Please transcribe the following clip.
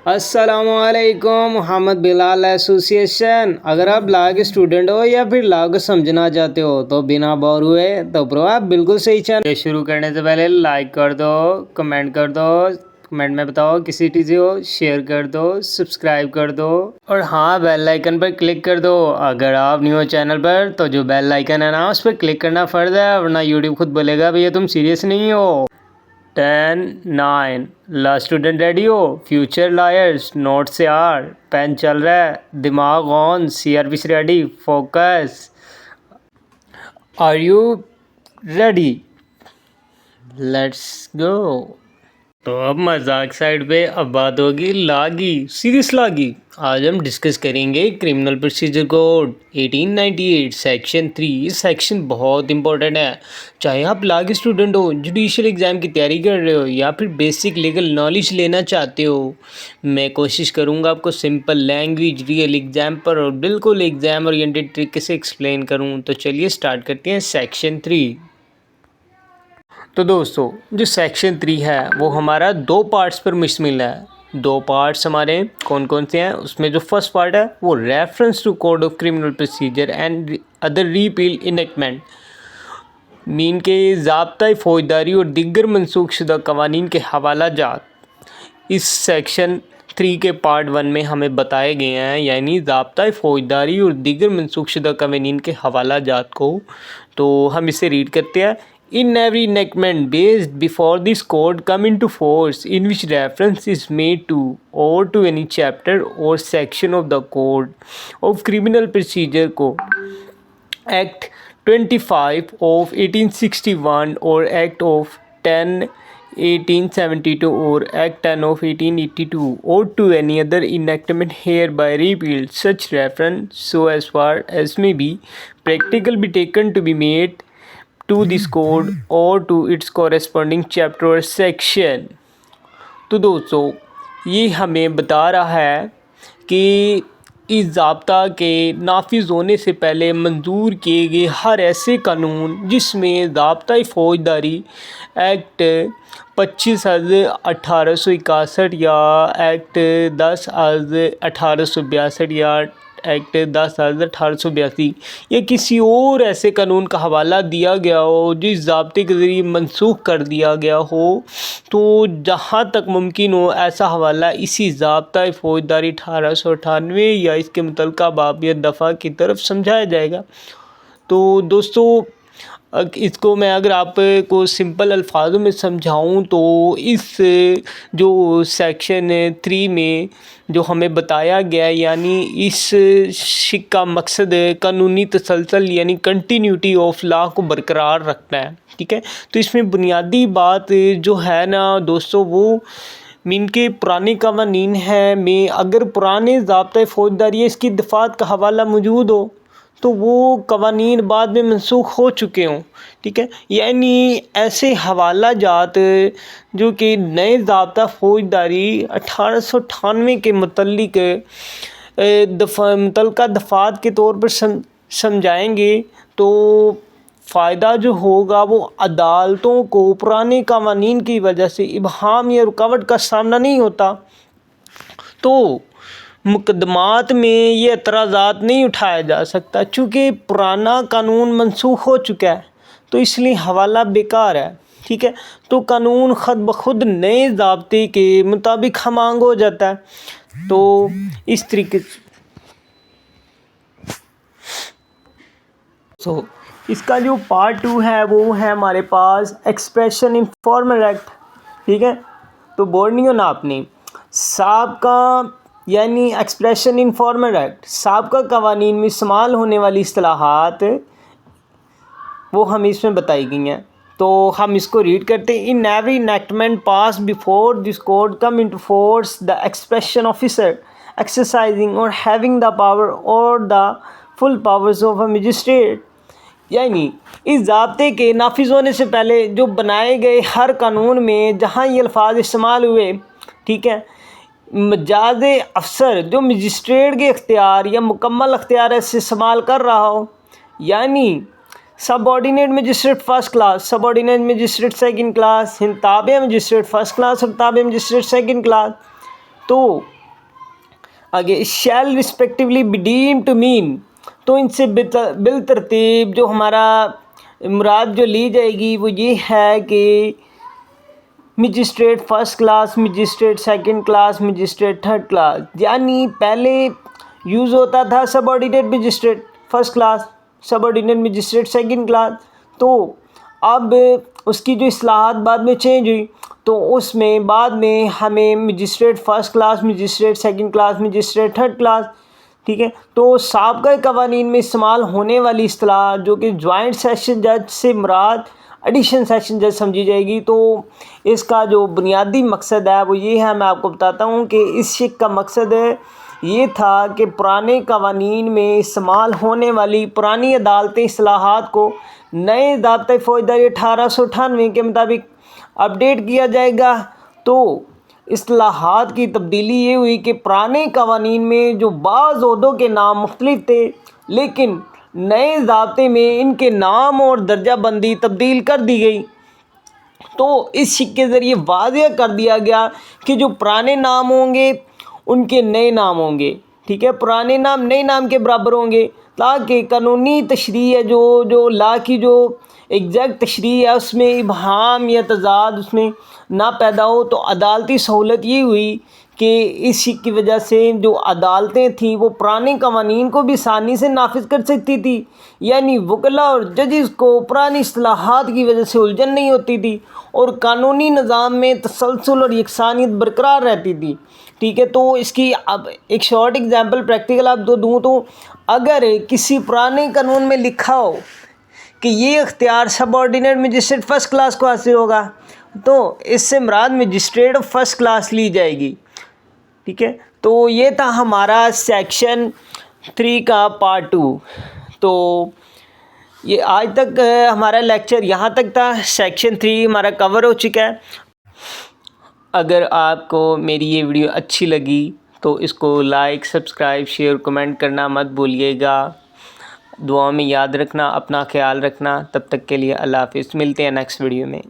السلام علیکم محمد بلال ایسوسیشن. اگر آپ لا کے اسٹوڈنٹ ہو یا پھر لا کو سمجھنا چاہتے ہو تو بنا بور ہوئے تو برو آپ بالکل صحیح چینل. شروع کرنے سے پہلے لائک کر دو، کمنٹ کر دو، کمنٹ میں بتاؤ کسی چیز ہو، شیئر کر دو، سبسکرائب کر دو اور ہاں بیل آئیکن پر کلک کر دو. اگر آپ نیو چینل پر تو جو بیل آئیکن ہے نا اس پر کلک کرنا فرض ہے، ورنہ یوٹیوب خود بولے گا بھیا تم سیریس نہیں ہو. 10 9 لا اسٹوڈنٹ ریڈی ہو؟ فیوچر لائرس نوٹ سے آر پین چل رہا ہے، دماغ آن، سی آر پی سے ready, focus. Are you ready? Let's go. تو اب مذاق سائڈ پہ، اب بات ہوگی لا کی، سیریس لا کی. آج ہم ڈسکس کریں گے کرمنل پروسیجر کوڈ 1898 سیکشن 3. یہ سیکشن بہت امپورٹنٹ ہے، چاہے آپ لا کے اسٹوڈنٹ ہو، جوڈیشل ایگزام کی تیاری کر رہے ہو یا پھر بیسک لیگل نالج لینا چاہتے ہو. میں کوشش کروں گا آپ کو سمپل لینگویج، ریئل ایگزام پر اور بالکل ایگزام اورینٹیڈ طریقے سے ایکسپلین کروں. تو چلیے سٹارٹ کرتے ہیں سیکشن 3. تو دوستو جو سیکشن 3 ہے وہ ہمارا 2 پارٹس پر مشتمل ہے. 2 پارٹس ہمارے کون کون سے ہیں؟ اس میں جو فرسٹ پارٹ ہے وہ reference to code of criminal procedure and other repeal enactment, مین کے ضابطۂ فوجداری اور دیگر منسوخ شدہ قوانین کے حوالہ جات. اس سیکشن 3 کے پارٹ 1 میں ہمیں بتائے گئے ہیں، یعنی ضابطۂ فوجداری اور دیگر منسوخ شدہ قوانین کے حوالہ جات کو. تو ہم اسے ریڈ کرتے ہیں. In every enactment based before this code come into force in which reference is made to or to any chapter or section of the Code of Criminal Procedure Code, Act 25 of 1861 or Act of 10 1872 or Act 10 of 1882 or to any other enactment hereby repealed, such reference so as far as may be practical be taken to be made to this code or to its corresponding chapter or section. تو دوستو یہ ہمیں بتا رہا ہے کہ اس ضابطہ کے نافذ ہونے سے پہلے منظور کیے گئے ہر ایسے قانون جس میں ضابطۂ فوجداری ایکٹ 25/1861 یا ایکٹ 10/1862 یا ایکٹ 10/1882 یا کسی اور ایسے قانون کا حوالہ دیا گیا ہو جو اس ضابطے کے ذریعے منسوخ کر دیا گیا ہو، تو جہاں تک ممکن ہو ایسا حوالہ اسی ضابطۂ فوجداری 1898 یا اس کے متعلقہ باب یا دفعہ کی طرف سمجھایا جائے گا. تو دوستو اس کو میں اگر آپ کو سمپل الفاظوں میں سمجھاؤں تو اس جو سیکشن 3 میں جو ہمیں بتایا گیا ہے، یعنی اس شق کا مقصد قانونی تسلسل یعنی کنٹینیوٹی آف لا کو برقرار رکھنا ہے. ٹھیک ہے، تو اس میں بنیادی بات جو ہے نا دوستو، وہ مین کے پرانے قوانین ہیں میں اگر پرانے ضابطۂ فوجداری اس کی دفعات کا حوالہ موجود ہو تو وہ قوانین بعد میں منسوخ ہو چکے ہوں. ٹھیک ہے، یعنی ایسے حوالہ جات جو کہ نئے ضابطہ فوجداری 1898 کے متعلق متعلقہ دفعات کے طور پر سمجھائیں گے، تو فائدہ جو ہوگا وہ عدالتوں کو پرانے قوانین کی وجہ سے ابہام یا رکاوٹ کا سامنا نہیں ہوتا. تو مقدمات میں یہ اعتراضات نہیں اٹھایا جا سکتا چونکہ پرانا قانون منسوخ ہو چکا ہے، تو اس لیے حوالہ بیکار ہے. ٹھیک ہے، تو قانون خود بخود نئے ضابطے کے مطابق ہم آہنگ ہو جاتا ہے. تو اس طریقے اس کا جو پارٹ 2 ہے وہ ہے ہمارے پاس ایکسپریشن ان فارمل ایکٹ. ٹھیک ہے، تو بورڈ نہیں ہونا آپ نے. سابقہ یعنی ایکسپریشن ان فارمل ایکٹ، سابقہ قوانین میں استعمال ہونے والی اصطلاحات وہ ہمیں اس میں بتائی گئی ہیں. تو ہم اس کو ریڈ کرتے ہیں. In every enactment pass before this code come into force the expression officer exercising or having the power or the full powers of a magistrate, یعنی اس ضابطے کے نافذ ہونے سے پہلے جو بنائے گئے ہر قانون میں جہاں یہ الفاظ استعمال ہوئے، ٹھیک ہے، مجاز افسر جو مجسٹریٹ کے اختیار یا مکمل اختیار سے استعمال کر رہا ہو، یعنی subordinate magistrate first class, subordinate magistrate second class, تابع مجسٹریٹ فرسٹ کلاس اور تابع مجسٹریٹ سیکنڈ کلاس. تو آگے shall respectively be deemed to mean, تو ان سے بالترتیب جو ہمارا مراد جو لی جائے گی وہ یہ ہے کہ magistrate first class, magistrate second class, magistrate third class, یعنی پہلے یوز ہوتا تھا سب ordinate magistrate first class, subordinate magistrate second class, تو اب اس کی جو اصلاحات بعد میں چینج ہوئی، تو اس میں بعد میں ہمیں magistrate first class, magistrate second class, magistrate third class, ٹھیک ہے، تو سابقہ قوانین میں استعمال ہونے والی اصطلاح جو کہ جوائنٹ سیشن جج سے مراد ایڈیشن سیشن جج سمجھی جائے گی، تو اس کا جو بنیادی مقصد ہے وہ یہ ہے، میں آپ کو بتاتا ہوں کہ اس شک کا مقصد یہ تھا کہ پرانے قوانین میں استعمال ہونے والی پرانی عدالتی اصطلاحات کو نئے ضابطۂ فوجداری 1898 کے مطابق اپڈیٹ کیا جائے گا۔ تو اصطلاحات کی تبدیلی یہ ہوئی کہ پرانے قوانین میں جو بعض عہدوں کے نام مختلف تھے، لیکن نئے ضابطے میں ان کے نام اور درجہ بندی تبدیل کر دی گئی، تو اس شک کے ذریعے واضح کر دیا گیا کہ جو پرانے نام ہوں گے ان کے نئے نام ہوں گے، ٹھیک ہے، پرانے نام نئے نام کے برابر ہوں گے، تاکہ قانونی تشریح ہے جو لا کی جو ایگزیکٹ تشریح ہے اس میں ابہام یا تضاد اس میں نہ پیدا ہو۔ تو عدالتی سہولت یہ ہوئی کہ اس شک کی وجہ سے جو عدالتیں تھیں وہ پرانے قوانین کو بھی آسانی سے نافذ کر سکتی تھی، یعنی وکلاء اور ججز کو پرانی اصطلاحات کی وجہ سے الجھن نہیں ہوتی تھی، اور قانونی نظام میں تسلسل اور یکسانیت برقرار رہتی تھی، ٹھیک ہے۔ تو اس کی اب ایک شارٹ ایگزامپل پریکٹیکل آپ دوں تو اگر کسی پرانے قانون میں لکھا ہو کہ یہ اختیار سب آرڈینیٹ مجسٹریٹ فرسٹ کلاس کو حاصل ہوگا، تو اس سے مراد مجسٹریٹ آف فرسٹ کلاس لی جائے گی، ٹھیک ہے۔ تو یہ تھا ہمارا سیکشن 3 کا پارٹ 2۔ تو یہ آج تک ہمارا لیکچر یہاں تک تھا، سیکشن 3 ہمارا کور ہو چکا ہے۔ اگر آپ کو میری یہ ویڈیو اچھی لگی تو اس کو لائک، سبسکرائب، شیئر، کمنٹ کرنا مت بھولیے گا۔ دعاؤں میں یاد رکھنا، اپنا خیال رکھنا۔ تب تک کے لیے اللہ حافظ، ملتے ہیں نیکسٹ ویڈیو میں۔